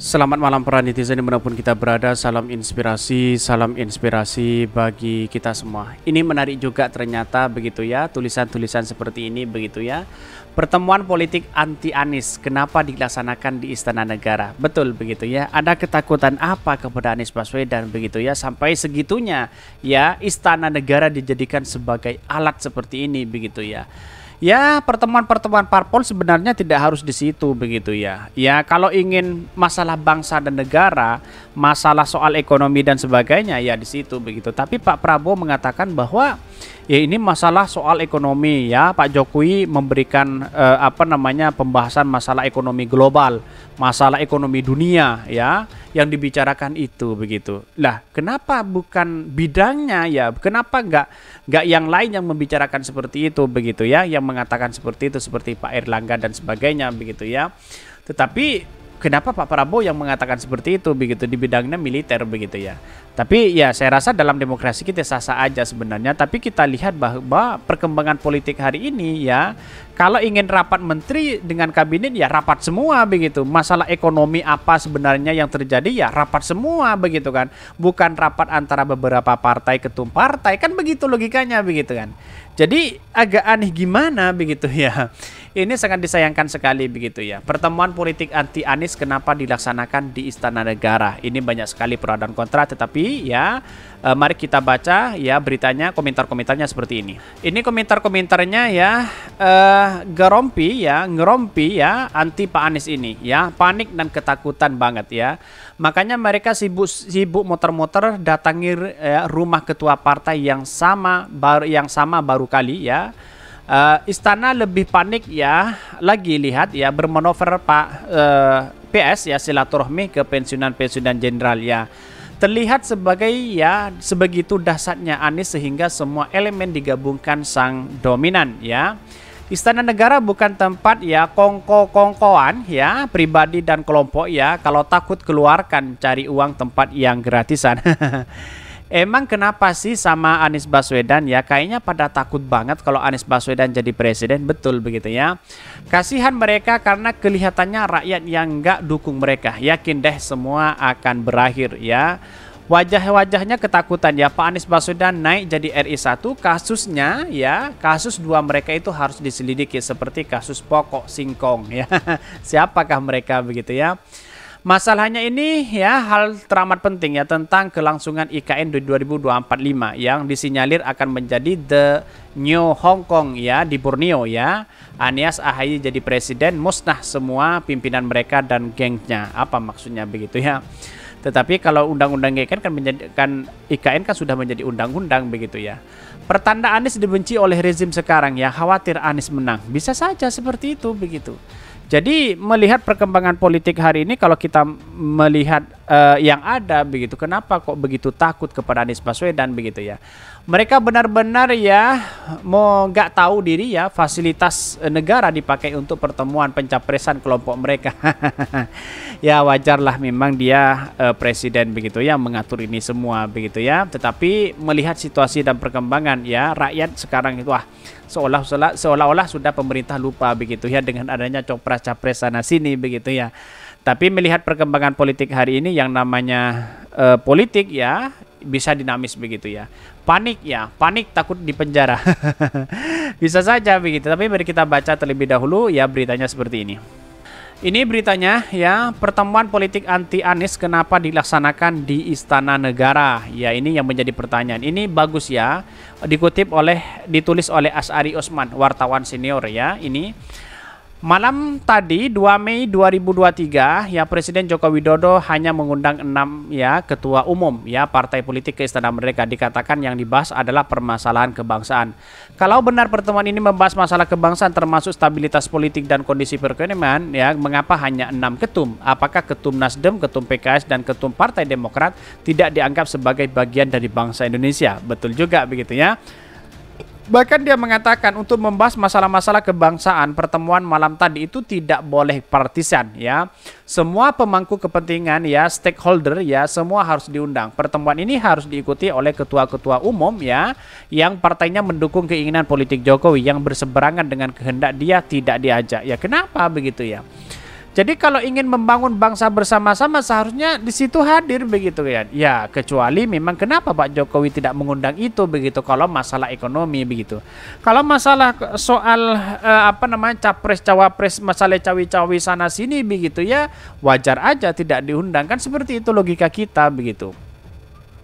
Selamat malam para netizen dimanapun kita berada. Salam inspirasi bagi kita semua. Ini menarik juga ternyata begitu ya, tulisan-tulisan seperti ini begitu ya. Pertemuan politik anti Anies kenapa dilaksanakan di Istana Negara? Betul begitu ya. Ada ketakutan apa kepada Anies Baswedan begitu ya, sampai segitunya ya Istana Negara dijadikan sebagai alat seperti ini begitu ya. Ya, pertemuan-pertemuan parpol sebenarnya tidak harus di situ begitu ya. Ya, kalau ingin masalah bangsa dan negara, masalah soal ekonomi dan sebagainya ya di situ begitu. Tapi Pak Prabowo mengatakan bahwa ya ini masalah soal ekonomi ya. Pak Jokowi memberikan pembahasan masalah ekonomi global, masalah ekonomi dunia ya, yang dibicarakan itu begitu. Lah, kenapa bukan bidangnya ya? Kenapa nggak yang lain yang membicarakan seperti itu begitu ya, yang mengatakan seperti itu seperti Pak Erlangga dan sebagainya begitu ya. Tetapi kenapa Pak Prabowo yang mengatakan seperti itu begitu di bidangnya militer begitu ya. Tapi ya saya rasa dalam demokrasi kita sah-sah aja sebenarnya. Tapi kita lihat bahwa perkembangan politik hari ini ya, kalau ingin rapat menteri dengan kabinet ya rapat semua begitu. Masalah ekonomi apa sebenarnya yang terjadi ya rapat semua begitu kan. Bukan rapat antara beberapa partai, ketum partai, kan begitu logikanya begitu kan. Jadi agak aneh gimana begitu ya. Ini sangat disayangkan sekali begitu ya. Pertemuan politik anti Anies kenapa dilaksanakan di Istana Negara? Ini banyak sekali pro dan kontra, tetapi ya mari kita baca ya beritanya, komentar-komentarnya seperti ini. Ini komentar-komentarnya ya, ngerompi ya anti Pak Anies ini ya, panik dan ketakutan banget ya. Makanya mereka sibuk muter-muter datangi rumah ketua partai yang sama baru kali ya. Istana lebih panik ya, lagi lihat ya bermanuver Pak PS ya, silaturahmi ke pensiunan jenderal ya. Terlihat sebagai ya sebegitu dahsyatnya Anies sehingga semua elemen digabungkan sang dominan ya. Istana Negara bukan tempat ya kongko-kongkoan ya, pribadi dan kelompok ya. Kalau takut keluarkan cari uang tempat yang gratisan. Emang kenapa sih sama Anies Baswedan ya? Kayaknya pada takut banget kalau Anies Baswedan jadi presiden, betul begitu ya. Kasihan mereka karena kelihatannya rakyat yang nggak dukung mereka. Yakin deh semua akan berakhir ya. Wajah-wajahnya ketakutan ya. Pak Anies Baswedan naik jadi RI1, kasusnya ya, kasus dua mereka itu harus diselidiki seperti kasus pokok singkong ya. Siapakah mereka begitu ya? Masalahnya ini ya hal teramat penting ya tentang kelangsungan IKN di 2045 yang disinyalir akan menjadi the new Hong Kong ya di Borneo ya. Anies AHY jadi presiden, musnah semua pimpinan mereka dan gengnya. Apa maksudnya begitu ya? Tetapi kalau undang-undang IKN kan sudah menjadi undang-undang begitu ya. Pertanda Anies dibenci oleh rezim sekarang ya, khawatir Anies menang. Bisa saja seperti itu begitu. Jadi melihat perkembangan politik hari ini, kalau kita melihat yang ada begitu, kenapa kok begitu takut kepada Anies Baswedan begitu ya? Mereka benar-benar ya mau nggak tahu diri ya, fasilitas negara dipakai untuk pertemuan pencapresan kelompok mereka. Ya wajarlah memang dia presiden begitu ya, mengatur ini semua begitu ya. Tetapi melihat situasi dan perkembangan ya, rakyat sekarang itu seolah-olah sudah pemerintah lupa begitu ya dengan adanya capres sana sini begitu ya. Tapi melihat perkembangan politik hari ini yang namanya politik ya bisa dinamis begitu ya. Panik takut dipenjara. Bisa saja begitu. Tapi mari kita baca terlebih dahulu ya beritanya seperti ini. Ini beritanya ya, pertemuan politik anti Anies kenapa dilaksanakan di Istana Negara? Ya ini yang menjadi pertanyaan. Ini bagus ya, ditulis oleh Asari Osman, wartawan senior ya. Ini malam tadi 2 Mei 2023 ya, Presiden Joko Widodo hanya mengundang 6 ya ketua umum ya partai politik ke Istana Merdeka. Dikatakan yang dibahas adalah permasalahan kebangsaan. Kalau benar pertemuan ini membahas masalah kebangsaan termasuk stabilitas politik dan kondisi perekonomian ya, mengapa hanya 6 ketum? Apakah ketum Nasdem, ketum PKS dan ketum Partai Demokrat tidak dianggap sebagai bagian dari bangsa Indonesia? Betul juga begitu ya. Bahkan dia mengatakan untuk membahas masalah-masalah kebangsaan, pertemuan malam tadi itu tidak boleh partisan ya. Semua pemangku kepentingan ya, stakeholder ya, semua harus diundang. Pertemuan ini harus diikuti oleh ketua-ketua umum ya, yang partainya mendukung keinginan politik Jokowi, yang berseberangan dengan kehendak dia tidak diajak. Ya kenapa begitu ya? Jadi kalau ingin membangun bangsa bersama-sama seharusnya di situ hadir begitu ya. Ya, kecuali memang kenapa Pak Jokowi tidak mengundang itu begitu kalau masalah ekonomi begitu. Kalau masalah soal capres cawapres, masalah cawi-cawi sana sini begitu ya, wajar aja tidak diundang, kan seperti itu logika kita begitu.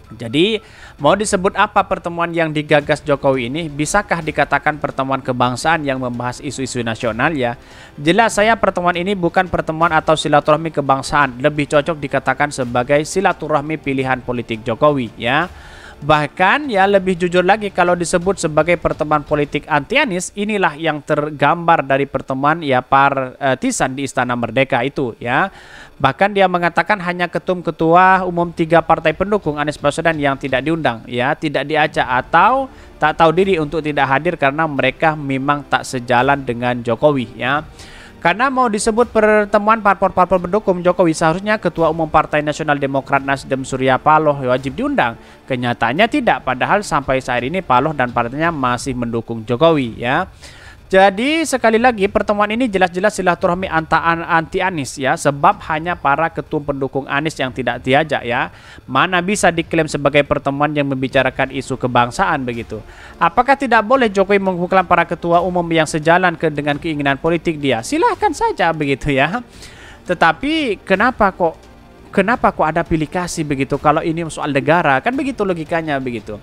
Jadi mau disebut apa pertemuan yang digagas Jokowi ini? Bisakah dikatakan pertemuan kebangsaan yang membahas isu-isu nasional ya? Jelas saya pertemuan ini bukan pertemuan atau silaturahmi kebangsaan, lebih cocok dikatakan sebagai silaturahmi pilihan politik Jokowi ya. Bahkan ya lebih jujur lagi kalau disebut sebagai pertemuan politik anti Anies, inilah yang tergambar dari pertemuan ya partisan di Istana Merdeka itu ya. Bahkan dia mengatakan hanya ketua umum 3 partai pendukung Anies Baswedan yang tidak diundang ya, tidak diajak atau tak tahu diri untuk tidak hadir karena mereka memang tak sejalan dengan Jokowi ya. Karena mau disebut pertemuan parpol-parpol pendukung Jokowi, seharusnya Ketua Umum Partai Nasional Demokrat Nasdem Surya Paloh wajib diundang. Kenyataannya tidak, padahal sampai saat ini Paloh dan partainya masih mendukung Jokowi ya. Jadi sekali lagi pertemuan ini jelas-jelas silaturahmi anti Anies ya, sebab hanya para ketum pendukung Anies yang tidak diajak ya. Mana bisa diklaim sebagai pertemuan yang membicarakan isu kebangsaan begitu. Apakah tidak boleh Jokowi mengumpulkan para ketua umum yang sejalan dengan keinginan politik dia? Silahkan saja begitu ya. Tetapi kenapa kok ada pilih kasih begitu kalau ini soal negara? Kan begitu logikanya begitu.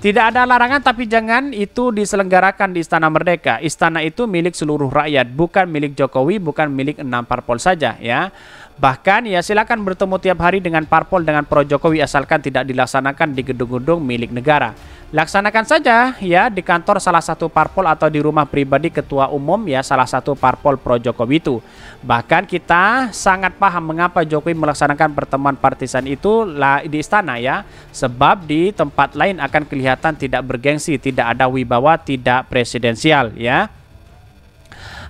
Tidak ada larangan, tapi jangan itu diselenggarakan di Istana Merdeka. Istana itu milik seluruh rakyat, bukan milik Jokowi, bukan milik 6 parpol saja ya. Bahkan ya silakan bertemu tiap hari dengan parpol dengan pro Jokowi asalkan tidak dilaksanakan di gedung-gedung milik negara. Laksanakan saja ya di kantor salah satu parpol atau di rumah pribadi ketua umum ya salah satu parpol pro Jokowi itu. Bahkan kita sangat paham mengapa Jokowi melaksanakan pertemuan partisan itu di istana ya. Sebab di tempat lain akan kelihatan tidak bergengsi, tidak ada wibawa, tidak presidensial ya.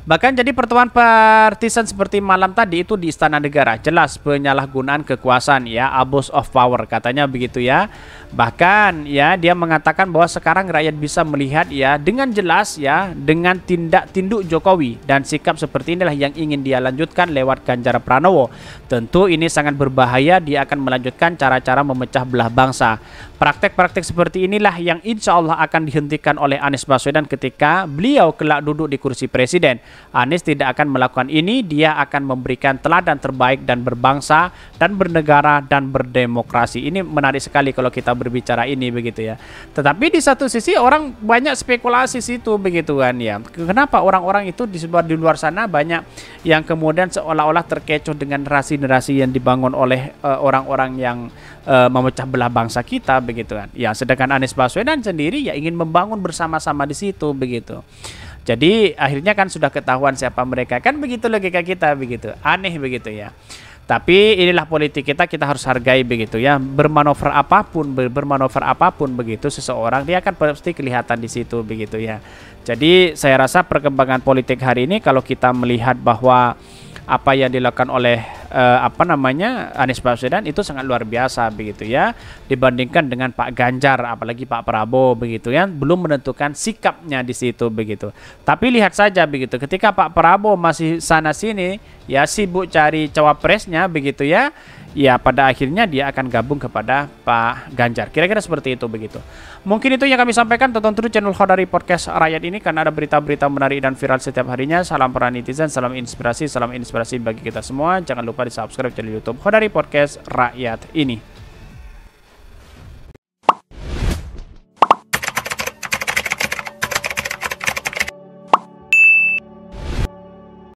Bahkan jadi pertemuan partisan seperti malam tadi itu di Istana Negara, jelas penyalahgunaan kekuasaan ya, abuse of power katanya begitu ya. Bahkan ya dia mengatakan bahwa sekarang rakyat bisa melihat ya dengan jelas ya dengan tindak tinduk Jokowi dan sikap seperti inilah yang ingin dia lanjutkan lewat Ganjar Pranowo. Tentu ini sangat berbahaya, dia akan melanjutkan cara-cara memecah belah bangsa. Praktek-praktek seperti inilah yang insya Allah akan dihentikan oleh Anies Baswedan ketika beliau kelak duduk di kursi presiden. Anies tidak akan melakukan ini, dia akan memberikan teladan terbaik dan berbangsa dan bernegara dan berdemokrasi. Ini menarik sekali kalau kita berbicara ini begitu ya. Tetapi di satu sisi orang banyak spekulasi situ begitu kan ya. Kenapa orang-orang itu di luar sana banyak yang kemudian seolah-olah terkecoh dengan narasi-narasi yang dibangun oleh orang-orang yang memecah belah bangsa kita begitu kan. Ya, sedangkan Anies Baswedan sendiri ya ingin membangun bersama-sama di situ begitu. Jadi akhirnya kan sudah ketahuan siapa mereka, kan begitu logika kita begitu. Aneh begitu ya. Tapi inilah politik kita harus hargai begitu ya. Bermanuver apapun begitu seseorang dia akan pasti kelihatan di situ begitu ya. Jadi saya rasa perkembangan politik hari ini kalau kita melihat bahwa apa yang dilakukan oleh Anies Baswedan itu sangat luar biasa begitu ya, dibandingkan dengan Pak Ganjar apalagi Pak Prabowo begitu ya, belum menentukan sikapnya di situ begitu. Tapi lihat saja begitu, ketika Pak Prabowo masih sana sini ya sibuk cari cawapresnya begitu ya, ya pada akhirnya dia akan gabung kepada Pak Ganjar. Kira-kira seperti itu begitu. Mungkin itu yang kami sampaikan. Tonton terus channel Khodari Podcast Rakyat ini karena ada berita-berita menarik dan viral setiap harinya. Salam para netizen, salam inspirasi bagi kita semua. Jangan lupa di subscribe channel YouTube Khodari Podcast Rakyat ini.